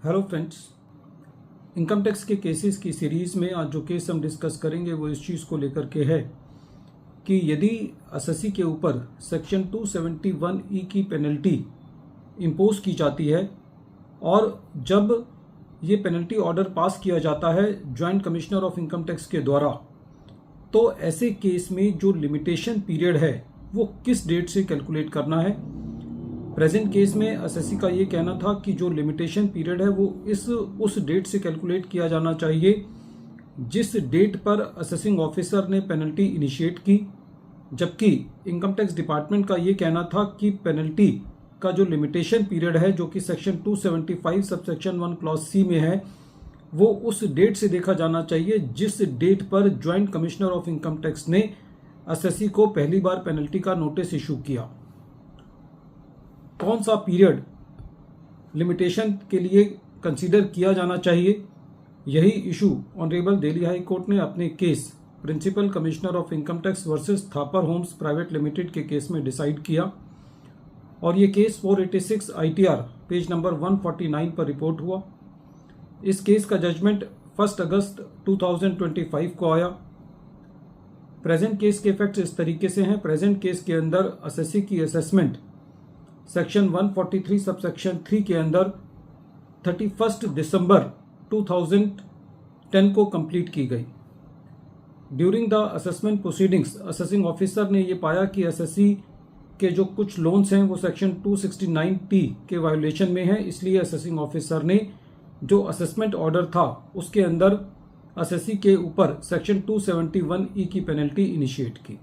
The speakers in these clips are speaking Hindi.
हेलो फ्रेंड्स, इनकम टैक्स के केसेस की सीरीज़ में आज जो केस हम डिस्कस करेंगे वो इस चीज़ को लेकर के है कि यदि एसएससी के ऊपर सेक्शन 271E की पेनल्टी इम्पोज की जाती है और जब ये पेनल्टी ऑर्डर पास किया जाता है joint commissioner of income tax के द्वारा, तो ऐसे केस में जो लिमिटेशन पीरियड है वो किस डेट से कैलकुलेट करना है। प्रेजेंट केस में एसएससी का ये कहना था कि जो लिमिटेशन पीरियड है वो उस डेट से कैलकुलेट किया जाना चाहिए जिस डेट पर असेसिंग ऑफिसर ने पेनल्टी इनिशिएट की, जबकि इनकम टैक्स डिपार्टमेंट का ये कहना था कि पेनल्टी का जो लिमिटेशन पीरियड है जो कि सेक्शन 275 सबसेक्शन 1 क्लॉज सी में है वो उस डेट से देखा जाना चाहिए जिस डेट पर joint commissioner of income tax ने एसएससी को पहली बार पेनल्टी का नोटिस इशू किया। कौन सा पीरियड लिमिटेशन के लिए कंसीडर किया जाना चाहिए, यही issue honourable Delhi high court ने अपने case principal commissioner of income tax versus Thapar homes private limited के केस में डिसाइड किया और ये केस 486 ITR पेज नंबर 149 पर रिपोर्ट हुआ। इस केस का जजमेंट 1 अगस्त 2025 को आया। प्रेजेंट केस के इफेक्ट्स इस तरीके से हैं। प्रेजेंट केस के अंदर एसएससी की असेसमेंट सेक्शन 143 सबसेक्शन 3 के अंदर 31 दिसंबर 2010 को कंप्लीट की गई। During the assessment proceedings assessing officer ने ये पाया कि एसएससी के जो कुछ लोन्स हैं वो सेक्शन 269T के वायोलेशन में है, इसलिए असेसिंग ऑफिसर ने जो असेसमेंट ऑर्डर था उसके अंदर एसएससी के ऊपर सेक्शन 271E की पेनल्टी इनिशिएट की।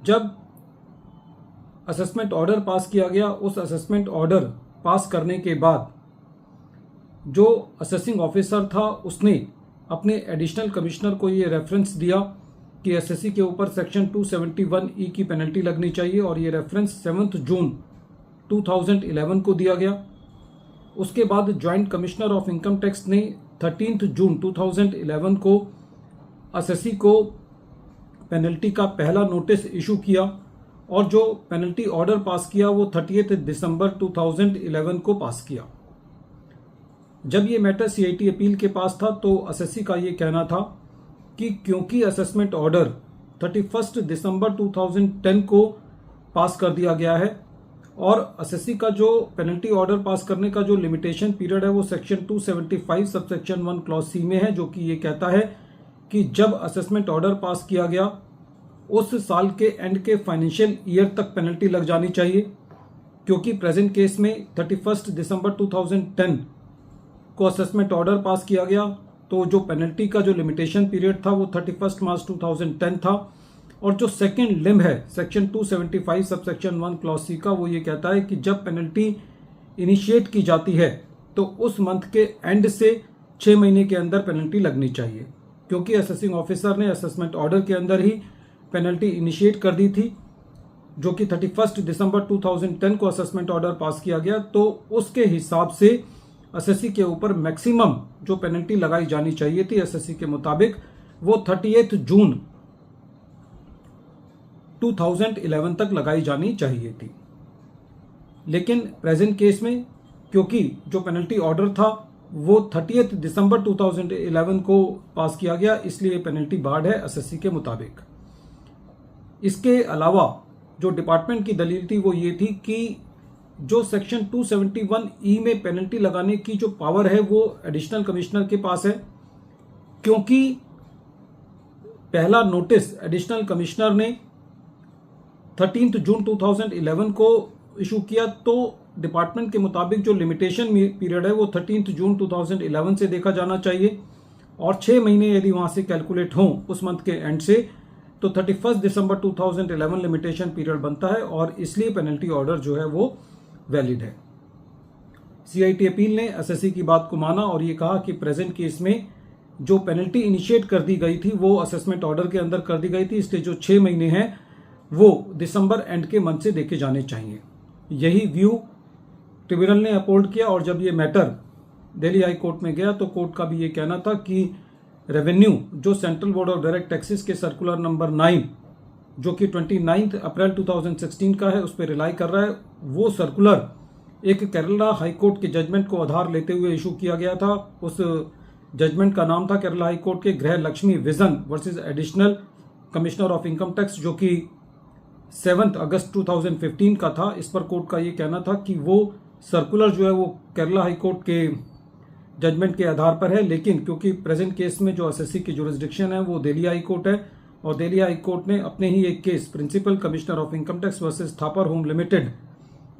जब असेसमेंट ऑर्डर पास किया गया, उस असेसमेंट ऑर्डर पास करने के बाद जो असेसिंग ऑफिसर था उसने अपने एडिशनल कमिश्नर को ये रेफरेंस दिया कि एसएससी के ऊपर सेक्शन 271E की पेनल्टी लगनी चाहिए और ये रेफरेंस 7 जून 2011 को दिया गया। उसके बाद joint commissioner of income tax ने 13 जून 2011 को एसएससी को पेनल्टी का पहला नोटिस इशू किया और जो पेनल्टी ऑर्डर पास किया वो 30 दिसंबर 2011 को पास किया। जब ये मैटर सीआईटी अपील के पास था तो एसएससी का ये कहना था कि क्योंकि असेसमेंट ऑर्डर 31 दिसंबर 2010 को पास कर दिया गया है और एसएससी का जो पेनल्टी ऑर्डर पास करने का जो लिमिटेशन पीरियड है वो सेक्शन 275 सबसेक्शन 1 क्लॉज सी में है, जो कि ये कहता है कि जब असेसमेंट ऑर्डर पास किया गया उस साल के एंड के फाइनेंशियल ईयर तक पेनल्टी लग जानी चाहिए। क्योंकि प्रेजेंट केस में 31 दिसंबर 2010 को असेसमेंट ऑर्डर पास किया गया तो जो पेनल्टी का जो लिमिटेशन पीरियड था वो 31 मार्च 2010 था और जो सेकेंड लिम है सेक्शन 275 सबसेक्शन 1 क्लॉज सी का वो ये कहता है कि जब पेनल्टी इनिशिएट की जाती है तो उस मंथ के एंड से 6 महीने के अंदर पेनल्टी लगनी चाहिए। क्योंकि असेसिंग ऑफिसर ने असेसमेंट ऑर्डर के अंदर ही पेनल्टी इनिशिएट कर दी थी जो कि 31 दिसंबर 2010 को असेसमेंट ऑर्डर पास किया गया, तो उसके हिसाब से एसएससी के ऊपर मैक्सिमम जो पेनल्टी लगाई जानी चाहिए थी एसएससी के मुताबिक वो 30 जून 2011 तक लगाई जानी चाहिए थी। लेकिन प्रेजेंट केस में क्योंकि जो पेनल्टी ऑर्डर था वो 30 दिसंबर 2011 को पास किया गया, इसलिए पेनल्टी बार्ड है एसएससी के मुताबिक। इसके अलावा जो डिपार्टमेंट की दलील थी वो ये थी कि जो सेक्शन 271E में पेनल्टी लगाने की जो पावर है वो एडिशनल कमिश्नर के पास है। क्योंकि पहला नोटिस एडिशनल कमिश्नर ने 13 जून 2011 को इशू किया, तो डिपार्टमेंट के मुताबिक जो लिमिटेशन पीरियड है वो 13 जून 2011 से देखा जाना चाहिए और 6 महीने यदि वहां से कैलकुलेट हों उस मंथ के एंड से तो 31 दिसंबर 2011 लिमिटेशन पीरियड बनता है और इसलिए पेनल्टी ऑर्डर जो है वो वैलिड है। सीआईटी अपील ने एसएससी की बात को माना और ये कहा कि प्रेजेंट केस में जो पेनल्टी इनिशिएट कर दी गई थी वो असेसमेंट ऑर्डर के अंदर कर दी गई थी, इसलिए जो 6 महीने हैं वो दिसंबर एंड के मंथ से देखे जाने चाहिए। यही व्यू ट्रिब्यूनल ने अपहोल्ड किया और जब ये मैटर दिल्ली हाई कोर्ट में गया तो कोर्ट का भी ये कहना था कि रेवेन्यू जो central board of direct taxes के सर्कुलर नंबर 9 जो कि 29 अप्रैल 2016 का है उस पर रिलाई कर रहा है, वो सर्कुलर एक केरला हाईकोर्ट के जजमेंट को आधार लेते हुए इशू किया गया था। उस जजमेंट का नाम था केरला हाईकोर्ट के गृह Lakshmi vision versus additional commissioner of income tax, जो कि 7 अगस्त 2015 का था। इस पर कोर्ट का ये कहना था कि वो सर्कुलर जो है वो केरला हाईकोर्ट के जजमेंट के आधार पर है, लेकिन क्योंकि प्रेजेंट केस में जो एसएससी की जुरिस्डिक्शन है वो दिल्ली हाई कोर्ट है और दिल्ली हाई कोर्ट ने अपने ही एक case principal commissioner of income tax versus Thapar home limited,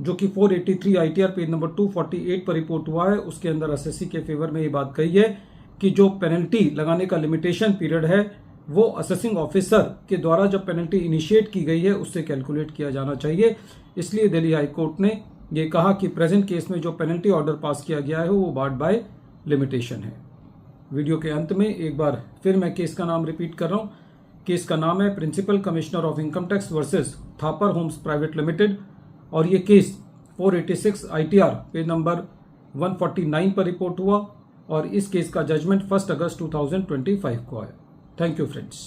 जो कि 483 आईटीआर पेज नंबर 248 पर रिपोर्ट हुआ है, उसके अंदर एसएससी के फेवर में ये बात कही है कि जो पेनल्टी लगाने का लिमिटेशन पीरियड है वो असेसिंग ऑफिसर के द्वारा जब पेनल्टी इनिशिएट की गई है उससे कैलकुलेट किया जाना चाहिए। इसलिए दिल्ली हाई कोर्ट ने ये कहा कि प्रेजेंट केस में जो पेनल्टी ऑर्डर पास किया गया है वो बार्ड बाय लिमिटेशन है। वीडियो के अंत में एक बार फिर मैं केस का नाम रिपीट कर रहा हूं। केस का नाम है principal commissioner of income tax versus Thapar homes private limited और ये केस 486 आईटीआर पेज नंबर 149 पर रिपोर्ट हुआ और इस केस का जजमेंट 1 अगस्त 2025 को आया। Thank you friends.